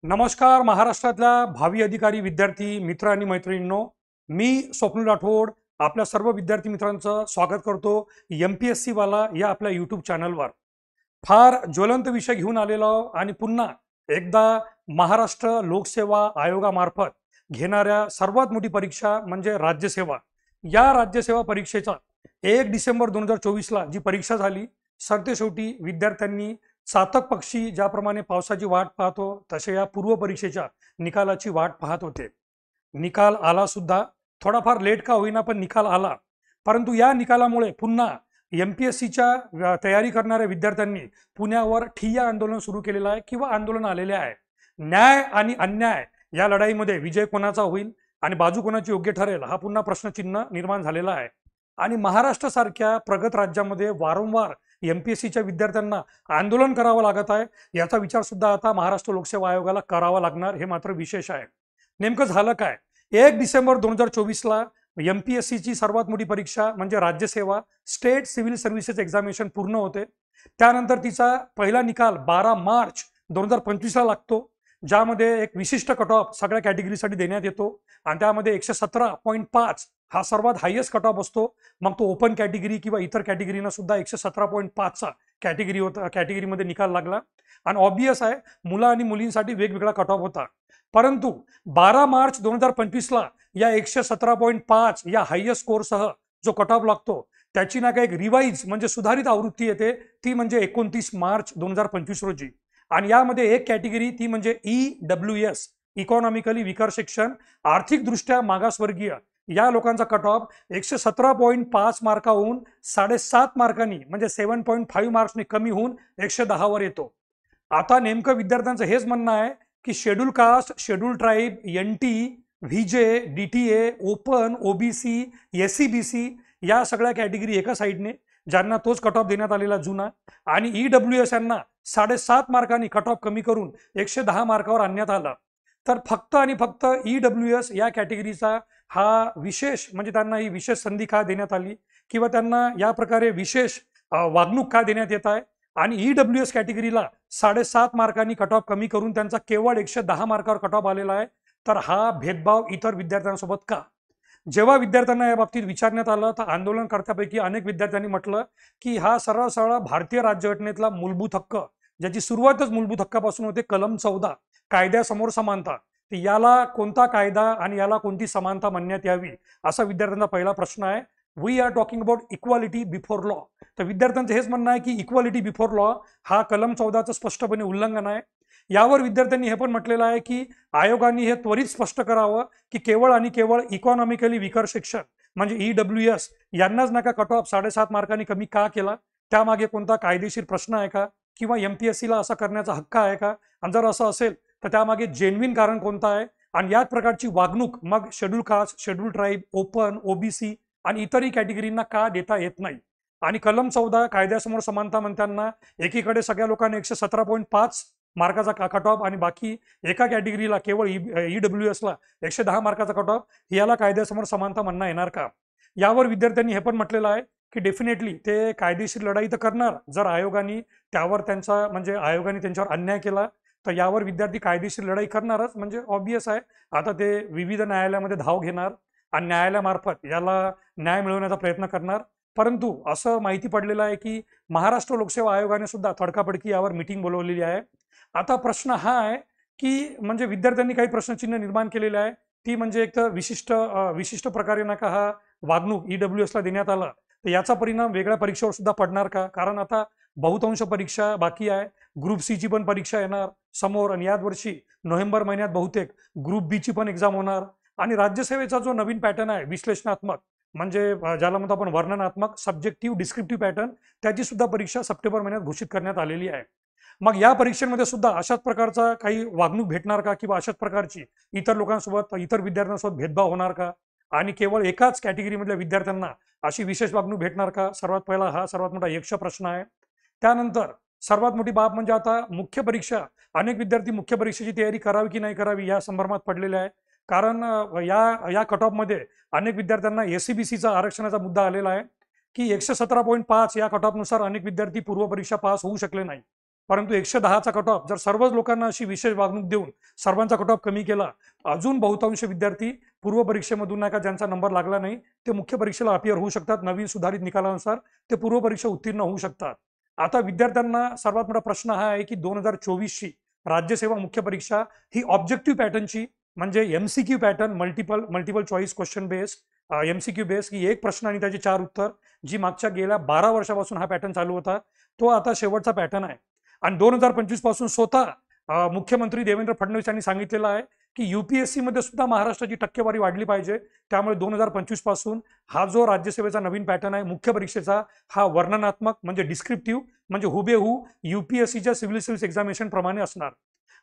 नमस्कार महाराष्ट्रातल्या भावी अधिकारी विद्यार्थी मित्र आणि मैत्रिणींनो, मी स्वप्नील राठोड आपल्या सर्व विद्यार्थी मित्रांचं स्वागत करतो MPSC वाला या आपल्या यूट्यूब चॅनलवर. फार ज्वलंत विषय घेऊन आलेलो आणि पुन्हा एकदा महाराष्ट्र लोकसेवा आयोगामार्फत घेणाऱ्या सर्वात मोठी परीक्षा म्हणजे राज्यसेवा. या राज्यसेवा परीक्षेचा 1 डिसेंबर 2024ला जी परीक्षा झाली, सरतेशेवटी विद्यार्थ्यांनी चातक पक्षी ज्याप्रमाणे पावसाची वाट पाहतो तसे या पूर्व परीक्षेच्या निकालाची वाट पाहत होते. निकाल आला सुद्धा, थोडाफार लेट का होईना पण निकाल आला. परंतु या निकालामुळे पुन्हा MPSCच्या तयारी करणाऱ्या विद्यार्थ्यांनी पुण्यावर ठिय्या आंदोलन सुरू केलेलं आहे किंवा आंदोलन आलेले आहे. न्याय आणि अन्याय या लढाईमध्ये विजय कोणाचा होईल आणि बाजू कोणाची योग्य ठरेल हा पुन्हा प्रश्नचिन्ह निर्माण झालेला आहे. आणि महाराष्ट्रासारख्या प्रगत राज्यामध्ये वारंवार MPSCच्या विद्यार्थ्यांना आंदोलन करावं लागत आहे. याचा विचार सुद्धा आता महाराष्ट्र लोकसेवा आयोगाला करावा लागणार, हे मात्र विशेष आहे. नेमकं झालं काय? 1 डिसेंबर 2024ला MPSCची सर्वात मोठी परीक्षा म्हणजे राज्यसेवा स्टेट सिव्हिल सर्व्हिसेस एक्झामिनेशन पूर्ण होते. त्यानंतर तिचा पहिला निकाल 12 मार्च 2025ला लागतो, ज्यामध्ये एक विशिष्ट कट ऑफ सगळ्या कॅटेगरीसाठी देण्यात येतो आणि त्यामध्ये 117.5 हा सर्वात हायेस्ट कट ऑफ असतो. मग तो ओपन कॅटेगरी किंवा इतर कॅटेगरीना सुद्धा 117.5चा कॅटेगरीमध्ये निकाल लागला. आणि ऑब्वियस आहे, मुलं आणि मुलींसाठी वेगवेगळा कट ऑफ होता. परंतु 12 मार्च 2025ला या 117.5 या हायेस्ट स्कोरसह जो कट ऑफ लागतो त्याची ना काही एक रिवाइज म्हणजे सुधारित आवृत्ती येते, ती म्हणजे 29 मार्च 2025 रोजी. आणि यामध्ये एक कॅटेगरी ती म्हणजे EWS इकॉनॉमिकली विकर सेक्शन, आर्थिकदृष्ट्या मागासवर्गीय या लोकांचा कट ऑफ 117.5 मार्काहून 7.5 मार्कांनी म्हणजे 7.5 मार्क्सने कमी होऊन 110 वर येतो. आता नेमकं विद्यार्थ्यांचं हेच म्हणणं आहे की schedule caste, schedule tribe, NT, VJ, DTA, open, OBC, SCBC या सगळ्या कॅटेगरी एका साईडने, ज्यांना तोच कट ऑफ देण्यात आलेला जुना, आणि EWS यांना 7.5 मार्कांनी कट ऑफ कमी करून 110 मार्कावर आणण्यात आला. तर फक्त आणि फक्त EWS या कॅटेगरीचा हा विशेष म्हणजे त्यांना ही विशेष संधी का देण्यात आली किंवा त्यांना या प्रकारे विशेष वागणूक का देण्यात येत आहे आणि EWS कॅटेगरीला 7.5 मार्कांनी कट ऑफ कमी करून त्यांचा केवळ 110 मार्कावर कट ऑफ आलेला आहे. तर हा भेदभाव इतर विद्यार्थ्यांसोबत का? जेव्हा विद्यार्थ्यांना या बाबतीत विचारण्यात आलं तर आंदोलनकर्त्यापैकी अनेक विद्यार्थ्यांनी म्हटलं की हा सरळ सरळ भारतीय राज्यघटनेतला मूलभूत हक्क, ज्याची सुरुवातच मूलभूत हक्कापासून होते, कलम 14 कायद्यासमोर समानता, याला कोणता कायदा आणि याला कोणती समानता म्हणण्यात यावी असा विद्यार्थ्यांचा पहिला प्रश्न आहे. We are talking about equality before law. तर विद्यार्थ्यांचं हेच म्हणणं आहे की इक्वालिटी बिफोर लॉ हा कलम 14चं स्पष्टपणे उल्लंघन आहे. यावर विद्यार्थ्यांनी हे पण म्हटलेलं आहे की आयोगाने हे त्वरित स्पष्ट करावं की केवळ आणि केवळ इकॉनॉमिकली विकर सेक्शन म्हणजे EWS यांनाच नका कट ऑफ 7.5 मार्कांनी कमी का केला, त्यामागे कोणता कायदेशीर प्रश्न आहे का किंवा MPSCला असा करण्याचा हक्क आहे का, आणि जर असं असेल तर त्यामागे जेन्युइन कारण कोणतं आहे. आणि याच प्रकारची वागणूक मग schedule caste, schedule tribe, open, OBC आणि इतरही कॅटेगरींना का देता येत नाही. आणि कलम 14 कायद्यासमोर समानता म्हणताना एकीकडे सगळ्या लोकांना 117.5 मार्काचा कट ऑफ आणि बाकी एका कॅटेगरीला केवळ EWSला 110 मार्काचा कट ऑफ, याला कायद्यासमोर समानता म्हणणं येणार का? यावर विद्यार्थ्यांनी हे पण म्हटलेलं आहे की डेफिनेटली ते कायदेशीर लढाई तर करणार, जर आयोगाने त्यांच्यावर अन्याय केला तर यावर विद्यार्थी कायदेशीर लढाई करणारच. म्हणजे ऑब्वियस आहे, आता ते विविध न्यायालयामध्ये धाव घेणार आणि न्यायालयामार्फत याला न्याय मिळवण्याचा प्रयत्न करणार. परंतु असं माहिती पडलेलं आहे की महाराष्ट्र लोकसेवा आयोगाने सुद्धा तडकाफडकी यावर मीटिंग बोलवलेली आहे. आता प्रश्न हा आहे की म्हणजे विद्यार्थ्यांनी काही प्रश्नचिन्ह निर्माण केलेले आहे, ती म्हणजे एक तर विशिष्ट प्रकारे नका हा वागणूक EWSला देण्यात आला तर याचा परिणाम वेगळ्या परीक्षेवर सुद्धा पडणार का? कारण आता बहुतांश परीक्षा बाकी आहे. ग्रुप C ची पण परीक्षा येणार समोर आणि याच वर्षी नोव्हेंबर महिन्यात बहुतेक ग्रुप B ची पण एक्झाम होणार. आणि राज्यसेवेचा जो नवीन पॅटर्न आहे विश्लेषणात्मक म्हणजे ज्याला म्हणतो आपण वर्णनात्मक सब्जेक्टिव्ह डिस्क्रिप्टिव्ह पॅटर्न, त्याची सुद्धा परीक्षा सप्टेंबर महिन्यात घोषित करण्यात आलेली आहे. मग या परीक्षेमध्ये सुद्धा अशाच प्रकारचा काही वागणूक भेटणार का किंवा अशाच प्रकारची इतर लोकांसोबत, इतर विद्यार्थ्यांसोबत भेदभाव होणार का आणि केवळ एकाच कॅटेगरीमधल्या विद्यार्थ्यांना अशी विशेष वागणूक भेटणार का? सर्वात पहिला हा सर्वात मोठा यक्ष प्रश्न आहे. त्यानंतर सर्वात मोठी बाब म्हणजे आता मुख्य परीक्षा, अनेक विद्यार्थी मुख्य परीक्षेची तयारी करावी की नाही करावी या संभ्रमात पडलेले आहे. कारण या कट ऑफमध्ये अनेक विद्यार्थ्यांना SCBCचा आरक्षणाचा मुद्दा आलेला आहे की 117.5 या कट ऑफनुसार अनेक विद्यार्थी पूर्व परीक्षा पास होऊ शकले नाही. परंतु 110चा कट ऑफ जर सर्वच लोकांना अशी विशेष वागणूक देऊन सर्वांचा कट ऑफ कमी केला, अजून बहुतांश विद्यार्थी पूर्व परीक्षेमधून नाही का ज्यांचा नंबर लागला नाही ते मुख्य परीक्षेला अपियर होऊ शकतात. नवीन सुधारित निकालानुसार ते पूर्व परीक्षा उत्तीर्ण होऊ शकतात. आता विद्यार्थ्यांना सर्वात मोठा प्रश्न हा आहे की 2024ची राज्यसेवा मुख्य परीक्षा ही ऑब्जेक्टिव्ह पॅटर्नची, म्हणजे MCQ pattern, multiple choice question base, MCQ base, की एक प्रश्न आणि त्याची 4 उत्तर, जी मागच्या गेल्या 12 वर्षापासून हा पॅटर्न चालू होता, तो आता शेवटचा पॅटर्न आहे. आणि 2025 पासून स्वतः मुख्यमंत्री देवेंद्र फडणवीस यांनी सांगितलेलं आहे की युपीएससी मध्ये सुद्धा महाराष्ट्राची टक्केवारी वाढली पाहिजे. त्यामुळे 2025 पासून हा जो राज्यसेवेचा नवीन पॅटर्न आहे मुख्य परीक्षेचा, हा वर्णनात्मक म्हणजे डिस्क्रिप्टिव्ह, म्हणजे हुबेहू युपीएससीच्या सिव्हिल सर्व्हिस एक्झामिनेशन प्रमाणे असणार.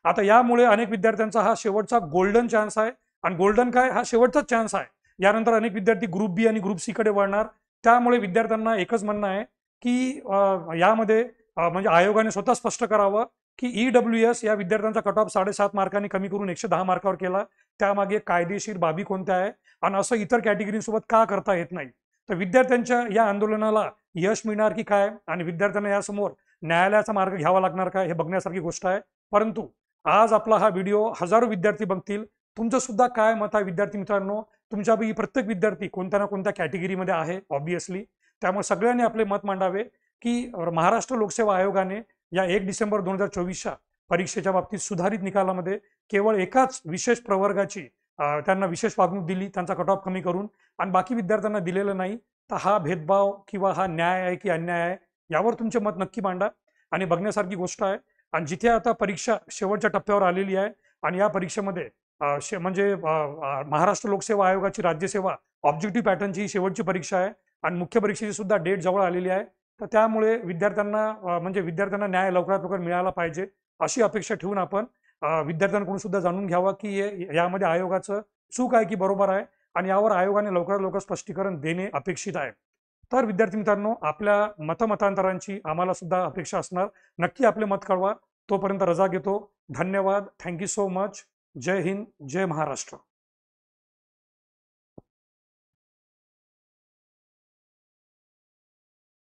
आता यामुळे अनेक विद्यार्थ्यांचा हा शेवटचा गोल्डन चान्स आहे. आणि गोल्डन काय, हा शेवटचाच चान्स आहे. यानंतर अनेक विद्यार्थी ग्रुप बी आणि ग्रुप सी कडे वळणार. त्यामुळे विद्यार्थ्यांना एकच म्हणणं आहे की यामध्ये म्हणजे आयोगाने स्वतः स्पष्ट करावं की ईडब्ल्यूएस या विद्यार्थ्यांचा कट ऑफ 7.5 मार्कांनी कमी करून 110 मार्कावर केला, त्यामागे कायदेशीर बाबी कोणत्या आहे आणि असं इतर कॅटेगरीसोबत का करता येत नाही. तर विद्यार्थ्यांच्या या आंदोलनाला यश मिळणार की काय आणि विद्यार्थ्यांना यासमोर न्यायालयाचा मार्ग घ्यावा लागणार काय, हे बघण्यासारखी गोष्ट आहे. परंतु आज आपला हा व्हिडिओ हजारो विद्यार्थी बघतील. तुमचं सुद्धा काय मत आहे विद्यार्थी मित्रांनो? तुमच्यापैकी प्रत्येक विद्यार्थी कोणत्या ना कोणत्या कॅटेगरीमध्ये आहे ऑब्व्हियसली. त्यामुळे सगळ्यांनी आपले मत मांडावे की महाराष्ट्र लोकसेवा आयोगाने या 1 डिसेंबर 2024च्या परीक्षेच्या बाबतीत सुधारित निकालामध्ये केवळ एकाच विशेष प्रवर्गाची त्यांना विशेष वागणूक दिली, त्यांचा कट ऑफ कमी करून, आणि बाकी विद्यार्थ्यांना दिलेलं नाही. तर हा भेदभाव किंवा हा न्याय आहे की अन्याय आहे, यावर तुमचे मत नक्की मांडा. आणि बघण्यासारखी गोष्ट आहे. आणि जिथे आता परीक्षा शेवटच्या टप्प्यावर आलेली आहे आणि या परीक्षेमध्ये म्हणजे महाराष्ट्र लोकसेवा आयोगाची राज्यसेवा ऑब्जेक्टिव्ह पॅटर्नची ही शेवटची परीक्षा आहे आणि मुख्य परीक्षेची सुद्धा डेट जवळ आलेली आहे. तर त्यामुळे विद्यार्थ्यांना न्याय लवकरात लवकर मिळाला पाहिजे अशी अपेक्षा ठेवून आपण विद्यार्थ्यांकडून सुद्धा जाणून घ्यावा की यामध्ये आयोगाचं चूक आहे की बरोबर आहे, आणि यावर आयोगाने लवकरात लवकर स्पष्टीकरण देणे अपेक्षित आहे. तर विद्यार्थी मित्रांनो, आपल्या मतमतांतरांची आम्हाला सुद्धा अपेक्षा असणार. नक्की आपले मत कळवा. तोपर्यंत रजा घेतो. धन्यवाद. Thank you so much. जय हिंद, जय महाराष्ट्र.